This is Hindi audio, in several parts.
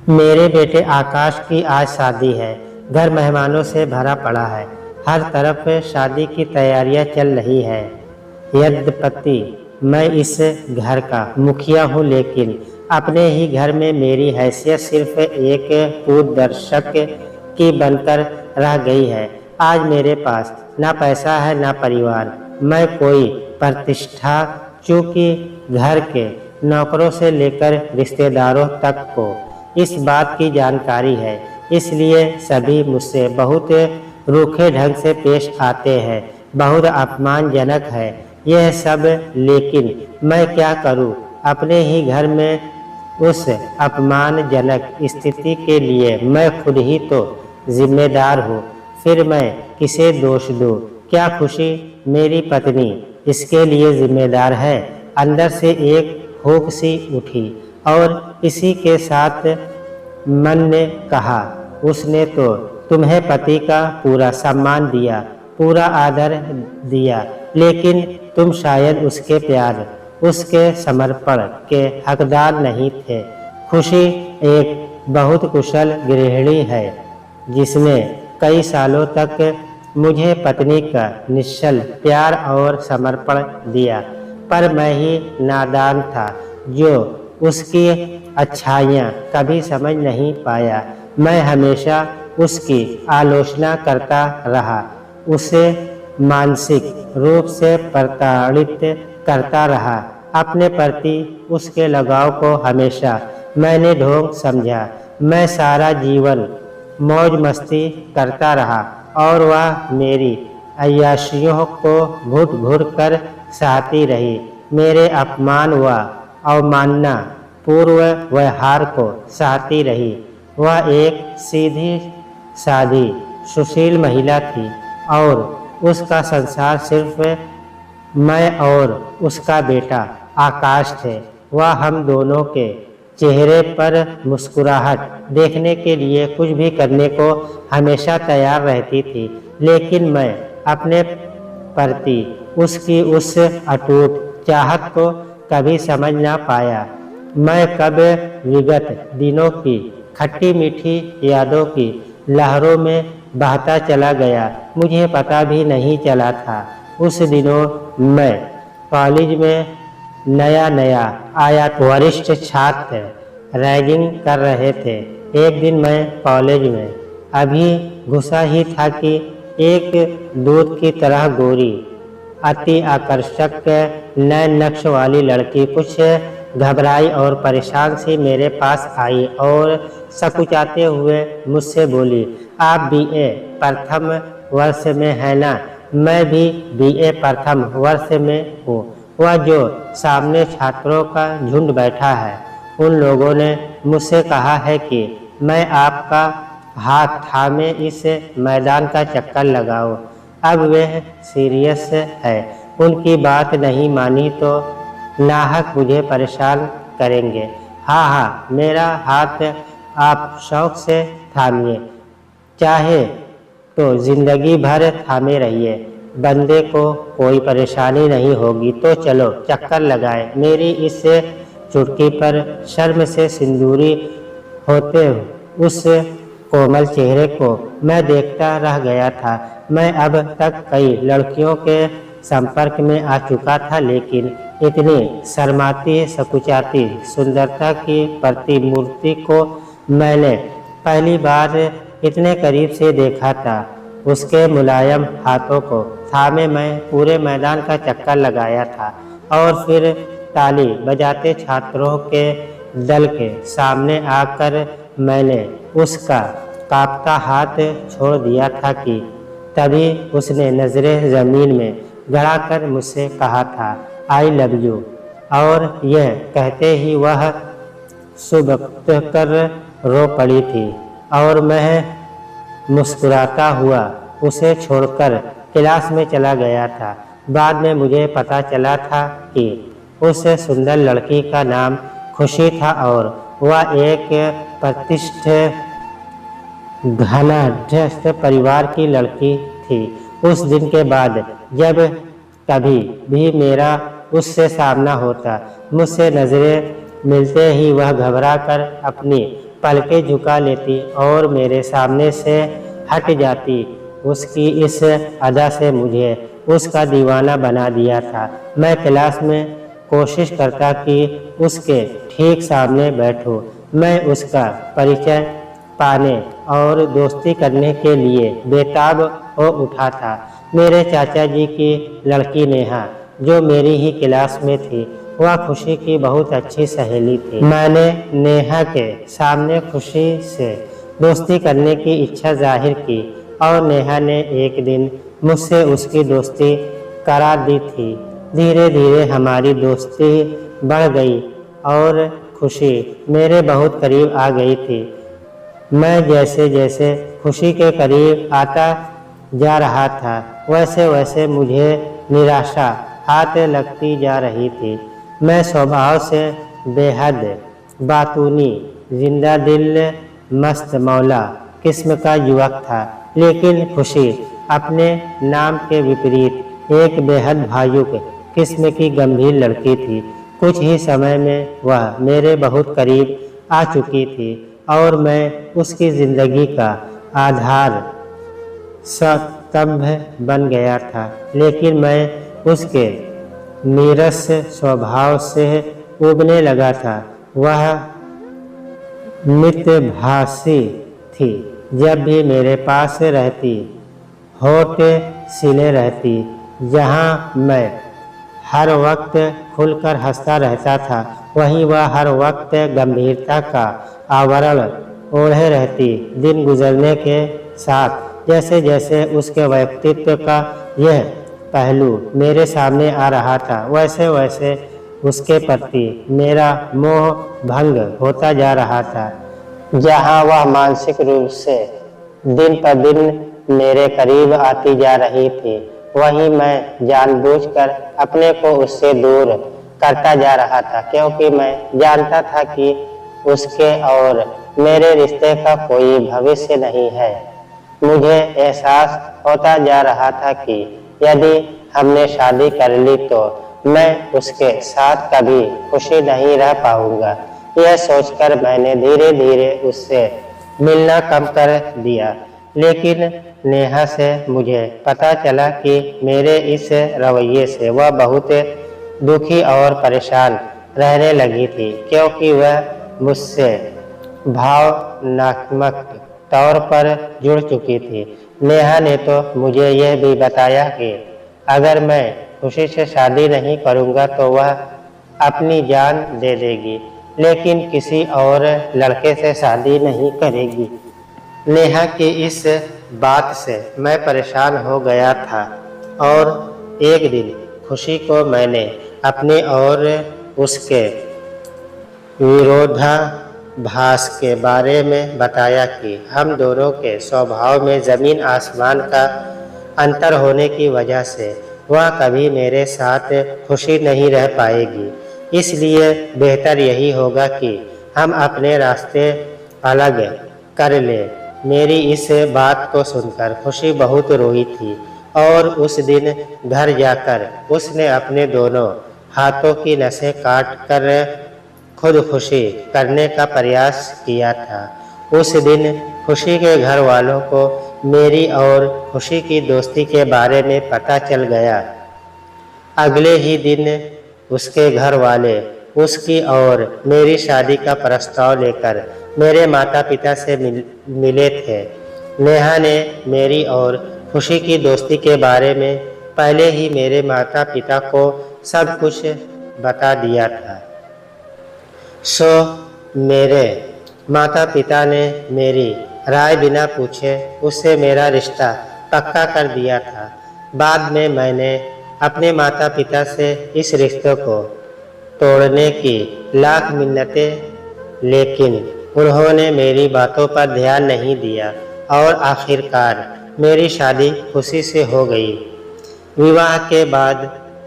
मेरे बेटे आकाश की आज शादी है। घर मेहमानों से भरा पड़ा है। हर तरफ शादी की तैयारियां चल रही है। यद्यपि मैं इस घर का मुखिया हूँ, लेकिन अपने ही घर में मेरी हैसियत सिर्फ एक पूर्वदर्शक की बनकर रह गई है। आज मेरे पास ना पैसा है ना परिवार, मैं कोई प्रतिष्ठा, चूंकि घर के नौकरों से लेकर रिश्तेदारों तक को इस बात की जानकारी है, इसलिए सभी मुझसे बहुत रूखे ढंग से पेश आते हैं। बहुत अपमानजनक है यह सब, लेकिन मैं क्या करूं? अपने ही घर में उस अपमानजनक स्थिति के लिए मैं खुद ही तो जिम्मेदार हूँ। फिर मैं किसे दोष दूँ? क्या खुशी, मेरी पत्नी, इसके लिए जिम्मेदार है? अंदर से एक हुक सी उठी और इसी के साथ मन ने कहा, उसने तो तुम्हें पति का पूरा सम्मान दिया, पूरा आदर दिया, लेकिन तुम शायद उसके प्यार, उसके समर्पण के हकदार नहीं थे। खुशी एक बहुत कुशल गृहिणी है, जिसने कई सालों तक मुझे पत्नी का निश्चल प्यार और समर्पण दिया, पर मैं ही नादान था जो उसकी अच्छाइयाँ कभी समझ नहीं पाया। मैं हमेशा उसकी आलोचना करता रहा, उसे मानसिक रूप से प्रताड़ित करता रहा। अपने प्रति उसके लगाव को हमेशा मैंने ढोंग समझा। मैं सारा जीवन मौज मस्ती करता रहा और वह मेरी अय्याशियों को घुट घुट कर सहती रही। मेरे अपमान व अवमानना पूर्व व्यवहार को सहती रही। वह एक सीधी सादी सुशील महिला थी और उसका संसार सिर्फ मैं और उसका बेटा आकाश थे। वह हम दोनों के चेहरे पर मुस्कुराहट देखने के लिए कुछ भी करने को हमेशा तैयार रहती थी, लेकिन मैं अपने प्रति उसकी उस अटूट चाहत को कभी समझ ना पाया। मैं कब विगत दिनों की खट्टी मीठी यादों की लहरों में बहता चला गया, मुझे पता भी नहीं चला था। उस दिनों मैं कॉलेज में नया नया आया, वरिष्ठ छात्र रैगिंग कर रहे थे। एक दिन मैं कॉलेज में अभी घुसा ही था कि एक दूध की तरह गोरी, अति आकर्षक नैन नक्श वाली लड़की कुछ घबराई और परेशान सी मेरे पास आई और सकुचाते हुए मुझसे बोली, आप बीए प्रथम वर्ष में है ना? मैं भी बीए प्रथम वर्ष में हूँ। वह जो सामने छात्रों का झुंड बैठा है, उन लोगों ने मुझसे कहा है कि मैं आपका हाथ थामे इस मैदान का चक्कर लगाओ। अब वे सीरियस है, उनकी बात नहीं मानी तो नाहक मुझे परेशान करेंगे। हाँ हाँ, मेरा हाथ आप शौक से थामिए, चाहे तो जिंदगी भर थामे रहिए, बंदे को कोई परेशानी नहीं होगी। तो चलो चक्कर लगाए। मेरी इस चुटकी पर शर्म से सिंदूरी होते उस कोमल चेहरे को मैं देखता रह गया था। मैं अब तक कई लड़कियों के संपर्क में आ चुका था, लेकिन इतनी शर्माती सकुचाती सुंदरता की प्रतिमूर्ति को मैंने पहली बार इतने करीब से देखा था। उसके मुलायम हाथों को थामे मैं पूरे मैदान का चक्कर लगाया था और फिर ताली बजाते छात्रों के दल के सामने आकर मैंने उसका कांपता हाथ छोड़ दिया था कि तभी उसने नजरें जमीन में गड़ाकर मुझसे कहा था, आई लव यू। और यह कहते ही वह सुबक कर रो पड़ी थी और मैं मुस्कुराता हुआ उसे छोड़कर क्लास में चला गया था। बाद में मुझे पता चला था कि उस सुंदर लड़की का नाम खुशी था और वह एक प्रतिष्ठित घनाढ्यस्थ परिवार की लड़की थी। उस दिन के बाद जब कभी भी मेरा उससे सामना होता, मुझसे नजरें मिलते ही वह घबरा कर अपनी पलकें झुका लेती और मेरे सामने से हट जाती। उसकी इस अदा से मुझे उसका दीवाना बना दिया था। मैं क्लास में कोशिश करता कि उसके ठीक सामने बैठूं। मैं उसका परिचय पाने और दोस्ती करने के लिए बेताब हो उठा था। मेरे चाचा जी की लड़की नेहा, जो मेरी ही क्लास में थी, वह खुशी की बहुत अच्छी सहेली थी। मैंने नेहा के सामने खुशी से दोस्ती करने की इच्छा जाहिर की और नेहा ने एक दिन मुझसे उसकी दोस्ती करा दी थी। धीरे धीरे हमारी दोस्ती बढ़ गई और खुशी मेरे बहुत करीब आ गई थी। मैं जैसे जैसे खुशी के करीब आता जा रहा था, वैसे वैसे मुझे निराशा हाथ लगती जा रही थी। मैं स्वभाव से बेहद बातूनी, जिंदा दिल, मस्त मौला किस्म का युवक था, लेकिन खुशी अपने नाम के विपरीत एक बेहद भावुक किस्म की गंभीर लड़की थी। कुछ ही समय में वह मेरे बहुत करीब आ चुकी थी और मैं उसकी जिंदगी का आधार स्तंभ बन गया था। लेकिन मैं उसके नीरस स्वभाव से उबने लगा था। वह मितभाषी थी। जब भी मेरे पास रहती, होठ सिले रहती। जहाँ मैं हर वक्त खुलकर हंसता रहता था, वहीं वह हर वक्त गंभीरता का आवरण ओढ़े रहती। दिन गुजरने के साथ जैसे जैसे उसके व्यक्तित्व का यह पहलू मेरे सामने आ रहा था, वैसे वैसे उसके प्रति मेरा मोह भंग होता जा रहा था। जहाँ वह मानसिक रूप से दिन पर दिन मेरे करीब आती जा रही थी, वहीं मैं जानबूझकर अपने को उससे दूर करता जा रहा था, क्योंकि मैं जानता था कि उसके और मेरे रिश्ते का कोई भविष्य नहीं है। मुझे एहसास होता जा रहा था कि यदि हमने शादी कर ली तो मैं उसके साथ कभी खुशी नहीं रह पाऊंगा। यह सोचकर मैंने धीरे धीरे उससे मिलना कम कर दिया। लेकिन नेहा से मुझे पता चला कि मेरे इस रवैये से वह बहुत दुखी और परेशान रहने लगी थी, क्योंकि वह मुझसे भावनात्मक तौर पर जुड़ चुकी थी। नेहा ने तो मुझे यह भी बताया कि अगर मैं खुशी से शादी नहीं करूंगा तो वह अपनी जान दे देगी, लेकिन किसी और लड़के से शादी नहीं करेगी। नेहा की इस बात से मैं परेशान हो गया था और एक दिन खुशी को मैंने अपने और उसके विरोधाभास के बारे में बताया कि हम दोनों के स्वभाव में ज़मीन आसमान का अंतर होने की वजह से वह कभी मेरे साथ खुशी नहीं रह पाएगी। इसलिए बेहतर यही होगा कि हम अपने रास्ते अलग कर लें। मेरी इस बात को सुनकर खुशी बहुत रोई थी और उस दिन घर जाकर उसने अपने दोनों हाथों की नसें काट कर खुदकुशी करने का प्रयास किया था। उस दिन खुशी के घर वालों को मेरी और खुशी की दोस्ती के बारे में पता चल गया। अगले ही दिन उसके घर वाले उसकी और मेरी शादी का प्रस्ताव लेकर मेरे माता पिता से मिले थे। नेहा ने मेरी और खुशी की दोस्ती के बारे में पहले ही मेरे माता पिता को सब कुछ बता दिया था। सो मेरे माता पिता ने मेरी राय बिना पूछे उससे मेरा रिश्ता पक्का कर दिया था। बाद में मैंने अपने माता पिता से इस रिश्ते को तोड़ने की लाख मिन्नतें, लेकिन उन्होंने मेरी बातों पर ध्यान नहीं दिया और आखिरकार मेरी शादी खुशी से हो गई। विवाह के बाद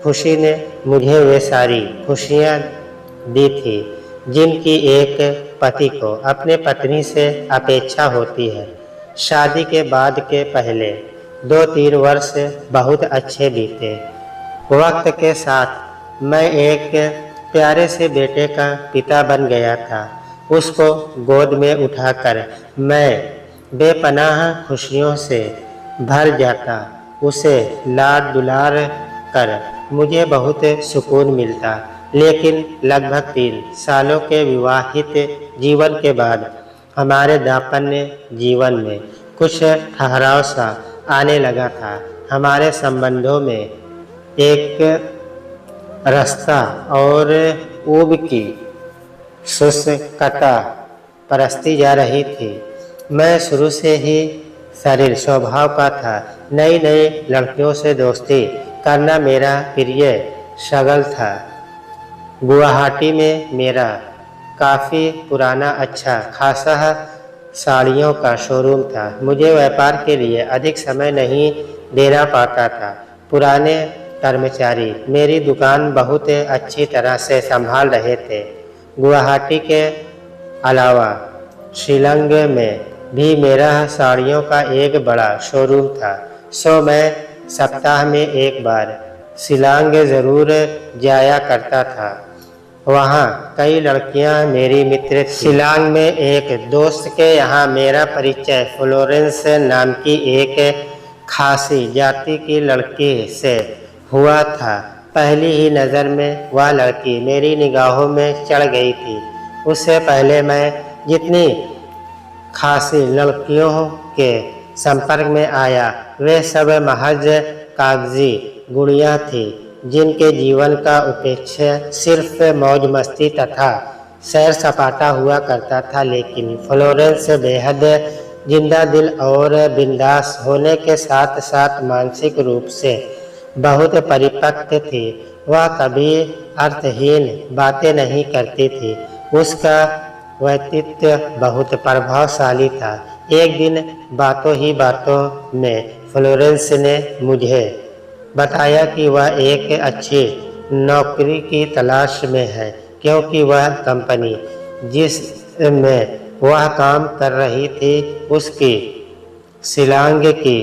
खुशी ने मुझे वे सारी खुशियाँ दी थी जिनकी एक पति को अपने पत्नी से अपेक्षा होती है। शादी के बाद के पहले 2-3 वर्ष बहुत अच्छे बीते। वक्त के साथ मैं एक प्यारे से बेटे का पिता बन गया था। उसको गोद में उठाकर मैं बेपनाह खुशियों से भर जाता। उसे लाड दुलार कर मुझे बहुत सुकून मिलता। लेकिन लगभग 3 सालों के विवाहित जीवन के बाद हमारे दाम्पत्य जीवन में कुछ ठहराव सा आने लगा था। हमारे संबंधों में एक रास्ता और ऊब की शुष्कता परसती जा रही थी। मैं शुरू से ही शरीर स्वभाव का था। नई नई लड़कियों से दोस्ती करना मेरा प्रिय शगल था। गुवाहाटी में मेरा काफ़ी पुराना अच्छा खासा साड़ियों का शोरूम था। मुझे व्यापार के लिए अधिक समय नहीं देना पड़ता था। पुराने कर्मचारी मेरी दुकान बहुत अच्छी तरह से संभाल रहे थे। गुवाहाटी के अलावा शिलांग में भी मेरा साड़ियों का एक बड़ा शोरूम था। सो मैं सप्ताह में एक बार शिलांग ज़रूर जाया करता था। वहाँ कई लड़कियाँ मेरी मित्र थीं। शिलांग में एक दोस्त के यहाँ मेरा परिचय फ्लोरेंस नाम की एक खासी जाति की लड़की से हुआ था। पहली ही नज़र में वह लड़की मेरी निगाहों में चढ़ गई थी। उससे पहले मैं जितनी खासी लड़कियों के संपर्क में आया वे सब महज कागजी गुड़ियाँ थीं जिनके जीवन का उद्देश्य सिर्फ मौज मस्ती तथा सैर सपाटा हुआ करता था। लेकिन फ्लोरेंस बेहद जिंदा दिल और बिंदास होने के साथ साथ मानसिक रूप से बहुत परिपक्व थी। वह कभी अर्थहीन बातें नहीं करती थी। उसका व्यक्तित्व बहुत प्रभावशाली था। एक दिन बातों ही बातों में फ्लोरेंस ने मुझे बताया कि वह एक अच्छी नौकरी की तलाश में है, क्योंकि वह कंपनी जिसमें वह काम कर रही थी उसकी शिलांग की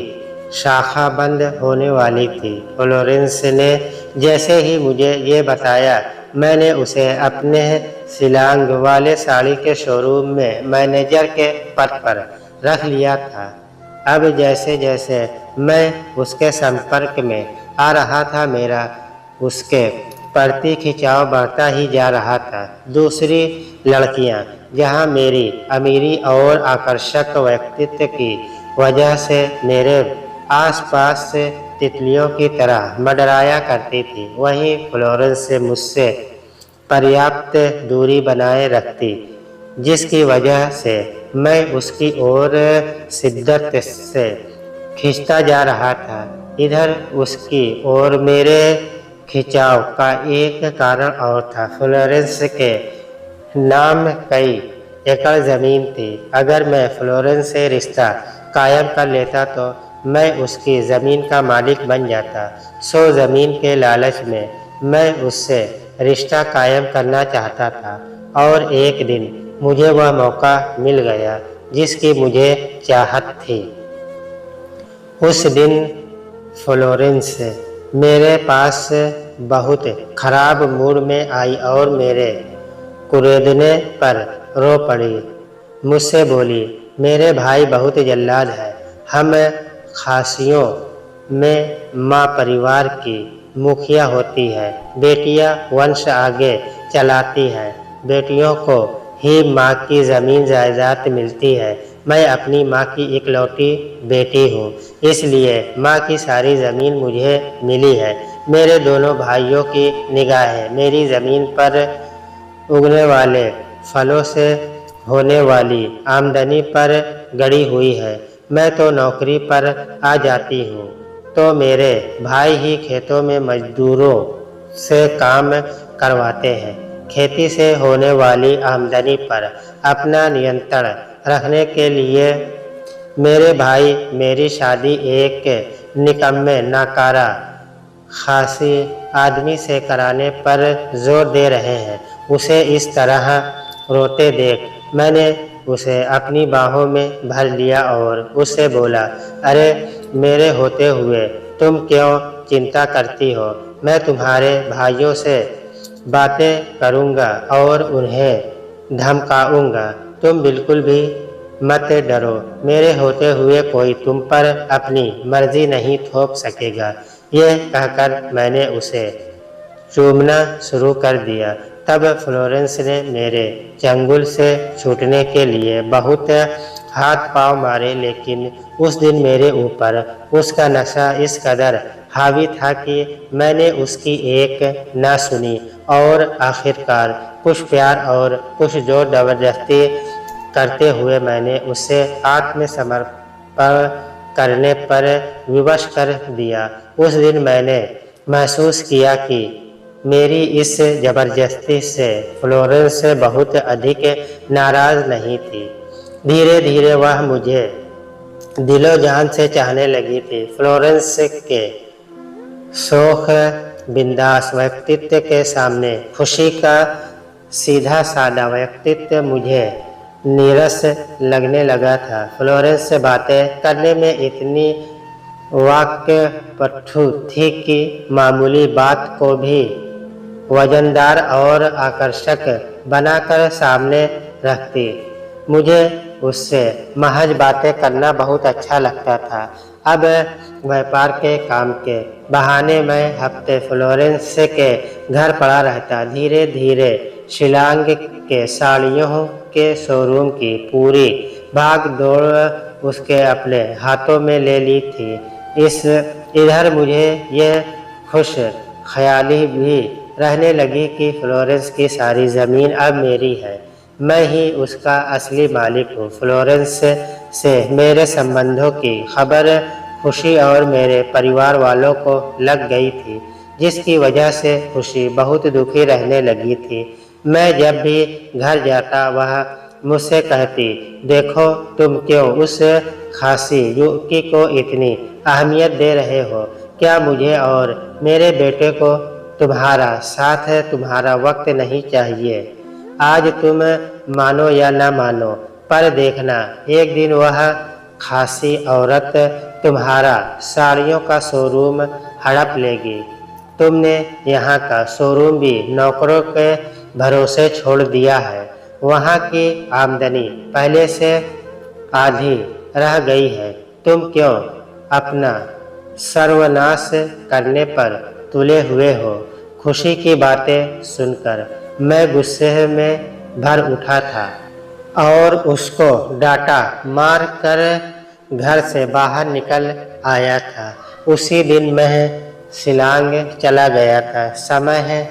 शाखा बंद होने वाली थी। फ्लोरेंस ने जैसे ही मुझे ये बताया मैंने उसे अपने शिलांग वाले साड़ी के शोरूम में मैनेजर के पद पर रख लिया था। अब जैसे जैसे मैं उसके संपर्क में आ रहा था मेरा उसके प्रति खिंचाव बढ़ता ही जा रहा था। दूसरी लड़कियां जहां मेरी अमीरी और आकर्षक व्यक्तित्व की वजह से मेरे आसपास से तितलियों की तरह मंडराया करती थी, वहीं फ्लोरेंस से मुझसे पर्याप्त दूरी बनाए रखती, जिसकी वजह से मैं उसकी ओर शिद्दत से खींचता जा रहा था। इधर उसकी ओर मेरे खिंचाव का एक कारण और था। फ्लोरेंस के नाम कई एकड़ ज़मीन थी। अगर मैं फ्लोरेंस से रिश्ता कायम कर लेता तो मैं उसकी ज़मीन का मालिक बन जाता। सो ज़मीन के लालच में मैं उससे रिश्ता कायम करना चाहता था और एक दिन मुझे वह मौका मिल गया जिसकी मुझे चाहत थी। उस दिन फ्लोरेंस मेरे पास बहुत खराब मूड में आई और मेरे कुरेदने पर रो पड़ी। मुझसे बोली, मेरे भाई बहुत जल्लाद है। हम खासियों में माँ परिवार की मुखिया होती है। बेटियाँ वंश आगे चलाती है। बेटियों को ही माँ की ज़मीन जायदाद मिलती है। मैं अपनी माँ की इकलौती बेटी हूँ, इसलिए माँ की सारी ज़मीन मुझे मिली है। मेरे दोनों भाइयों की निगाहें मेरी ज़मीन पर उगने वाले फलों से होने वाली आमदनी पर गड़ी हुई है। मैं तो नौकरी पर आ जाती हूँ तो मेरे भाई ही खेतों में मजदूरों से काम करवाते हैं। खेती से होने वाली आमदनी पर अपना नियंत्रण रखने के लिए मेरे भाई मेरी शादी एक निकम्मे नाकारा खासी आदमी से कराने पर जोर दे रहे हैं। उसे इस तरह रोते देख मैंने उसे अपनी बाहों में भर लिया और उससे बोला, अरे मेरे होते हुए तुम क्यों चिंता करती हो? मैं तुम्हारे भाइयों से बातें करूँगा और उन्हें धमकाऊंगा। तुम बिल्कुल भी मत डरो, मेरे होते हुए कोई तुम पर अपनी मर्जी नहीं थोप सकेगा। यह कहकर मैंने उसे चूमना शुरू कर दिया। तब फ्लोरेंस ने मेरे चंगुल से छूटने के लिए बहुत हाथ पांव मारे, लेकिन उस दिन मेरे ऊपर उसका नशा इस कदर हावी था कि मैंने उसकी एक न सुनी और आखिरकार कुछ प्यार और कुछ जोर जबरदस्ती करते हुए मैंने उसे आत्मसमर्पण करने पर विवश कर दिया। उस दिन मैंने महसूस किया कि मेरी इस जबरदस्ती से फ्लोरेंस बहुत अधिक नाराज नहीं थी। धीरे धीरे वह मुझे दिलो जान से चाहने लगी थी। फ्लोरेंस के शोख बिंदास व्यक्तित्व के सामने खुशी का सीधा साधा व्यक्तित्व मुझे नीरस लगने लगा था। फ्लोरेंस से बातें करने में इतनी वाक्पटु थी कि मामूली बात को भी वजनदार और आकर्षक बनाकर सामने रखती। मुझे उससे महज बातें करना बहुत अच्छा लगता था। अब व्यापार के काम के बहाने मैं हफ्ते फ्लोरेंस के घर पड़ा रहता। धीरे धीरे शिलांग के साड़ियों के शोरूम की पूरी भाग दौड़ उसके अपने हाथों में ले ली थी। इधर मुझे यह खुश ख्याली भी रहने लगी कि फ्लोरेंस की सारी ज़मीन अब मेरी है। मैं ही उसका असली मालिक हूँ। फ्लोरेंस से मेरे संबंधों की खबर खुशी और मेरे परिवार वालों को लग गई थी, जिसकी वजह से खुशी बहुत दुखी रहने लगी थी। मैं जब भी घर जाता वह मुझसे कहती, देखो तुम क्यों उस खासी युवती को इतनी अहमियत दे रहे हो। क्या मुझे और मेरे बेटे को तुम्हारा साथ तुम्हारा वक्त नहीं चाहिए? आज तुम मानो या न मानो, पर देखना एक दिन वह खासी औरत तुम्हारा साड़ियों का शोरूम हड़प लेगी। तुमने यहाँ का शोरूम भी नौकरों के भरोसे छोड़ दिया है। वहाँ की आमदनी पहले से आधी रह गई है। तुम क्यों अपना सर्वनाश करने पर तुले हुए हो? खुशी की बातें सुनकर मैं गुस्से में भर उठा था और उसको डांटा मार कर घर से बाहर निकल आया था। उसी दिन मैं शिलांग चला गया था। समय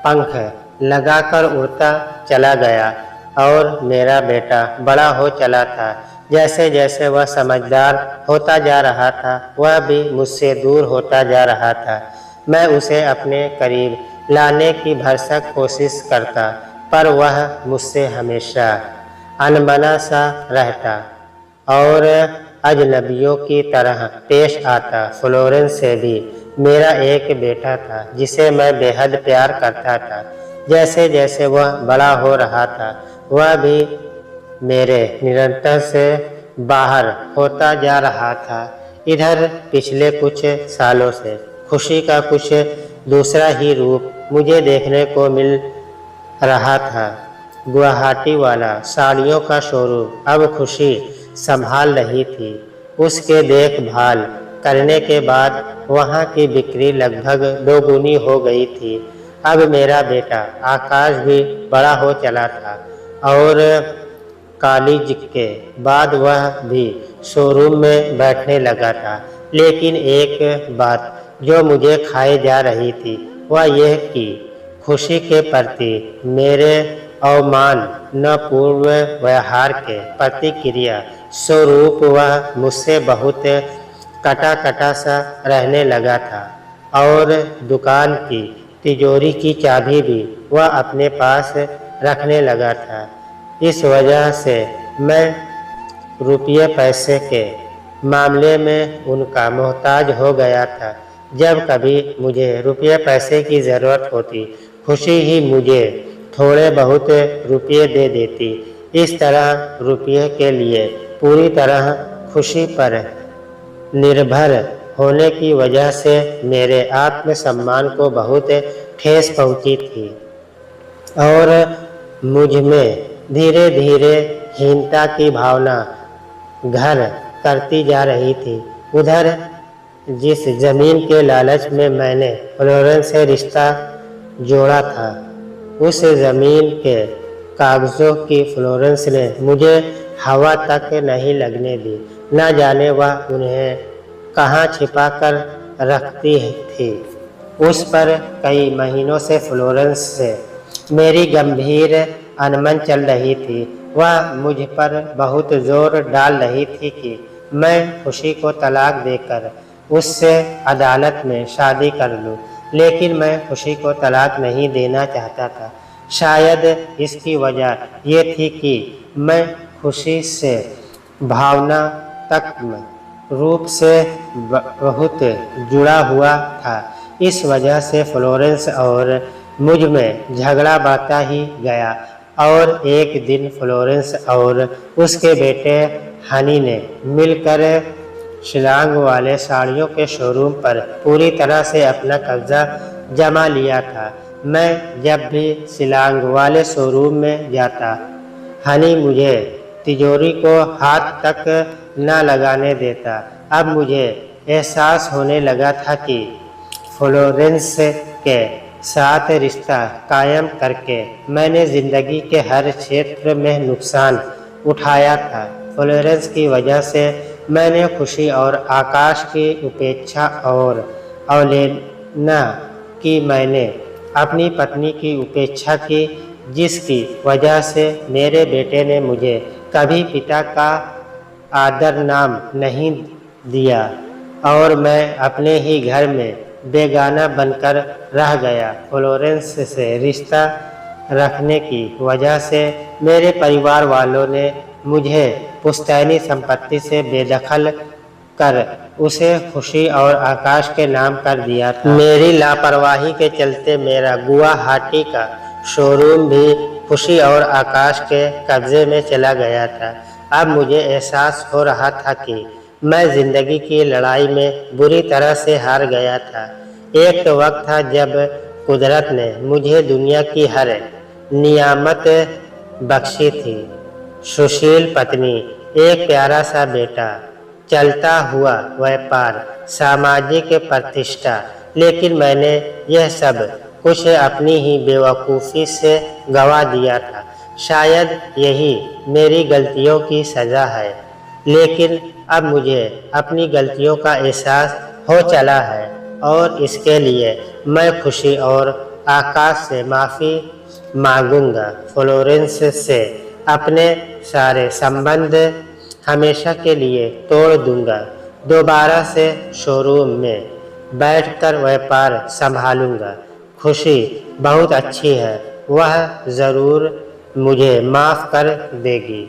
पंख लगाकर उड़ता चला गया और मेरा बेटा बड़ा हो चला था। जैसे जैसे वह समझदार होता जा रहा था, वह भी मुझसे दूर होता जा रहा था। मैं उसे अपने करीब लाने की भरसक कोशिश करता, पर वह मुझसे हमेशा अनबना सा रहता और अजनबियों की तरह पेश आता। फ्लोरेंस से भी मेरा एक बेटा था जिसे मैं बेहद प्यार करता था। जैसे जैसे वह बड़ा हो रहा था, वह भी मेरे नियंत्रण से बाहर होता जा रहा था। इधर पिछले कुछ सालों से खुशी का कुछ दूसरा ही रूप मुझे देखने को मिल रहा था। गुवाहाटी वाला साड़ियों का शोरूम अब खुशी संभाल रही थी। उसके देखभाल करने के बाद वहाँ की बिक्री लगभग दोगुनी हो गई थी। अब मेरा बेटा आकाश भी बड़ा हो चला था और कॉलेज के बाद वह भी शोरूम में बैठने लगा था। लेकिन एक बात जो मुझे खाई जा रही थी वह यह कि खुशी के प्रति मेरे अवमानपूर्ण व्यवहार के प्रतिक्रिया स्वरूप वह मुझसे बहुत कटा कटा सा रहने लगा था और दुकान की तिजोरी की चाबी भी वह अपने पास रखने लगा था। इस वजह से मैं रुपये पैसे के मामले में उनका मोहताज हो गया था। जब कभी मुझे रुपये पैसे की ज़रूरत होती, खुशी ही मुझे थोड़े बहुत रुपये दे देती। इस तरह रुपये के लिए पूरी तरह खुशी पर निर्भर होने की वजह से मेरे आत्मसम्मान को बहुत ठेस पहुंची थी और मुझ में धीरे धीरे हीनता की भावना घर करती जा रही थी। उधर जिस जमीन के लालच में मैंने फ्लोरेंस से रिश्ता जोड़ा था, उस जमीन के कागजों की फ्लोरेंस ने मुझे हवा तक नहीं लगने दी। न जाने वह उन्हें कहाँ छिपा कर रखती थी। उस पर कई महीनों से फ्लोरेंस से मेरी गंभीर अनबन चल रही थी। वह मुझ पर बहुत जोर डाल रही थी कि मैं खुशी को तलाक देकर उससे अदालत में शादी कर लूं, लेकिन मैं खुशी को तलाक नहीं देना चाहता था। शायद इसकी वजह ये थी कि मैं खुशी से भावनात्मक रूप से बहुत जुड़ा हुआ था। इस वजह से फ्लोरेंस और मुझ में झगड़ा बढ़ता ही गया और एक दिन फ्लोरेंस और उसके बेटे हनी ने मिलकर शिलांग वाले साड़ियों के शोरूम पर पूरी तरह से अपना कब्जा जमा लिया था। मैं जब भी शिलांग वाले शोरूम में जाता, हनी मुझे तिजोरी को हाथ तक न लगाने देता। अब मुझे एहसास होने लगा था कि फ्लोरेंस के साथ रिश्ता कायम करके मैंने ज़िंदगी के हर क्षेत्र में नुकसान उठाया था। फ्लोरेंस की वजह से मैंने खुशी और आकाश की उपेक्षा और अवहेलना की। मैंने अपनी पत्नी की उपेक्षा की, जिसकी वजह से मेरे बेटे ने मुझे कभी पिता का आदर नाम नहीं दिया और मैं अपने ही घर में बेगाना बनकर रह गया। फ्लोरेंस से रिश्ता रखने की वजह से मेरे परिवार वालों ने मुझे पुश्तैनी संपत्ति से बेदखल कर उसे खुशी और आकाश के नाम कर दिया था। मेरी लापरवाही के चलते मेरा गुवाहाटी का शोरूम भी खुशी और आकाश के कब्जे में चला गया था। अब मुझे एहसास हो रहा था कि मैं जिंदगी की लड़ाई में बुरी तरह से हार गया था। एक तो वक्त था जब कुदरत ने मुझे दुनिया की हर नियामत बख्शी थी। सुशील पत्नी, एक प्यारा सा बेटा, चलता हुआ व्यापार, सामाजिक प्रतिष्ठा, लेकिन मैंने यह सब कुछ अपनी ही बेवकूफ़ी से गंवा दिया था। शायद यही मेरी गलतियों की सज़ा है, लेकिन अब मुझे अपनी गलतियों का एहसास हो चला है और इसके लिए मैं खुशी और आकाश से माफ़ी मांगूंगा। फ्लोरेंस से अपने सारे संबंध हमेशा के लिए तोड़ दूंगा। दोबारा से शोरूम में बैठकर व्यापार संभालूंगा। खुशी बहुत अच्छी है, वह ज़रूर मुझे माफ़ कर देगी।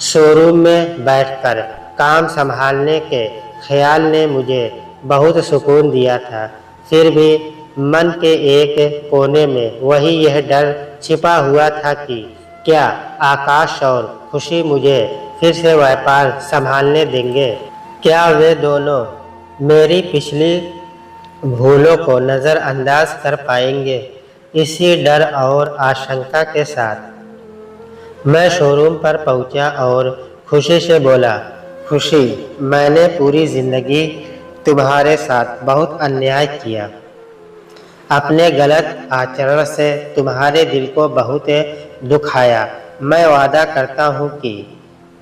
शोरूम में बैठकर काम संभालने के ख्याल ने मुझे बहुत सुकून दिया था। फिर भी मन के एक कोने में वही यह डर छिपा हुआ था कि क्या आकाश और खुशी मुझे फिर से व्यापार संभालने देंगे? क्या वे दोनों मेरी पिछली भूलों को नज़रअंदाज कर पाएंगे? इसी डर और आशंका के साथ मैं शोरूम पर पहुंचा और खुशी से बोला, खुशी, मैंने पूरी ज़िंदगी तुम्हारे साथ बहुत अन्याय किया। अपने गलत आचरण से तुम्हारे दिल को बहुत दुखाया। मैं वादा करता हूँ कि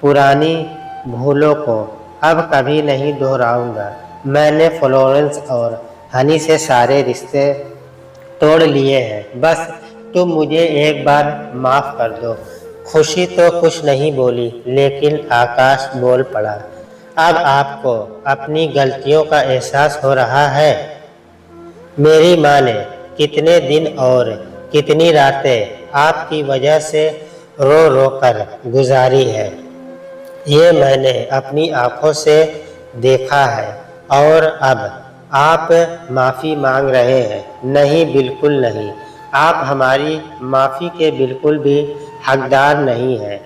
पुरानी भूलों को अब कभी नहीं दोहराऊंगा। मैंने फ्लोरेंस और हनी से सारे रिश्ते तोड़ लिए हैं। बस तुम मुझे एक बार माफ़ कर दो। खुशी तो कुछ नहीं बोली, लेकिन आकाश बोल पड़ा, अब आपको अपनी गलतियों का एहसास हो रहा है। मेरी माँ ने कितने दिन और कितनी रातें आपकी वजह से रो रो कर गुजारी है, ये मैंने अपनी आँखों से देखा है। और अब आप माफ़ी मांग रहे हैं? नहीं, बिल्कुल नहीं। आप हमारी माफ़ी के बिल्कुल भी हकदार नहीं हैं।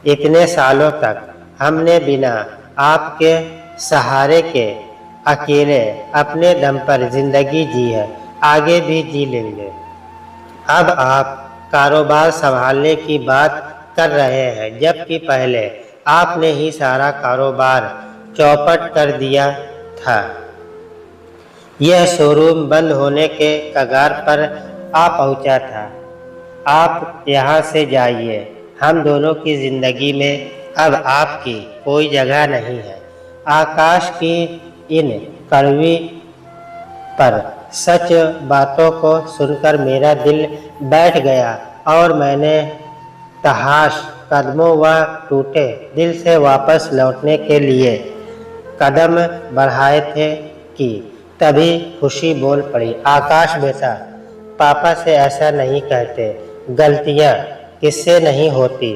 इतने सालों तक हमने बिना आपके सहारे के अकेले अपने दम पर ज़िंदगी जी है, आगे भी जी लेंगे। अब आप कारोबार संभालने की बात कर रहे हैं, जबकि पहले आपने ही सारा कारोबार चौपट कर दिया था। यह शोरूम बंद होने के कगार पर आ पहुंचा था। आप यहाँ से जाइए, हम दोनों की जिंदगी में अब आपकी कोई जगह नहीं है। आकाश की इन कड़वी पर सच बातों को सुनकर मेरा दिल बैठ गया और मैंने तहाश कदमों व टूटे दिल से वापस लौटने के लिए कदम बढ़ाए थे कि तभी खुशी बोल पड़ी, आकाश बेटा, पापा से ऐसा नहीं कहते, गलतियाँ किससे नहीं होती।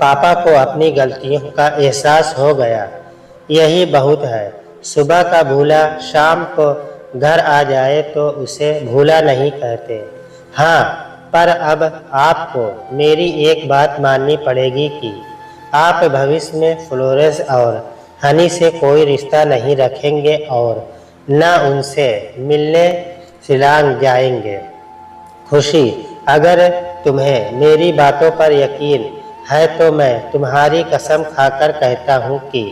पापा को अपनी गलतियों का एहसास हो गया, यही बहुत है। सुबह का भूला शाम को घर आ जाए तो उसे भूला नहीं कहते। हाँ, पर अब आपको मेरी एक बात माननी पड़ेगी कि आप भविष्य में फ्लोरेंस और हनी से कोई रिश्ता नहीं रखेंगे और न उनसे मिलने शिलांग जाएंगे। खुशी, अगर तुम्हें मेरी बातों पर यकीन है तो मैं तुम्हारी कसम खाकर कहता हूँ कि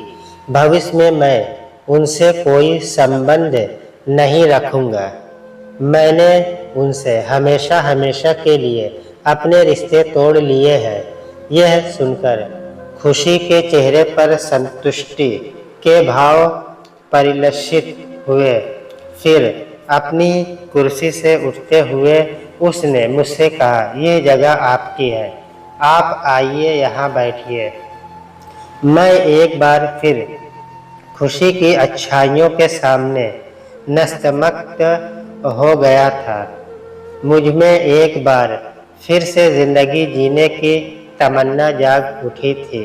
भविष्य में मैं उनसे कोई संबंध नहीं रखूँगा। मैंने उनसे हमेशा हमेशा के लिए अपने रिश्ते तोड़ लिए हैं। यह सुनकर खुशी के चेहरे पर संतुष्टि के भाव परिलक्षित हुए। फिर अपनी कुर्सी से उठते हुए उसने मुझसे कहा, यह जगह आपकी है, आप आइए यहाँ बैठिए। मैं एक बार फिर खुशी की अच्छाइयों के सामने नतमस्तक हो गया था। मुझ में एक बार फिर से जिंदगी जीने की तमन्ना जाग उठी थी।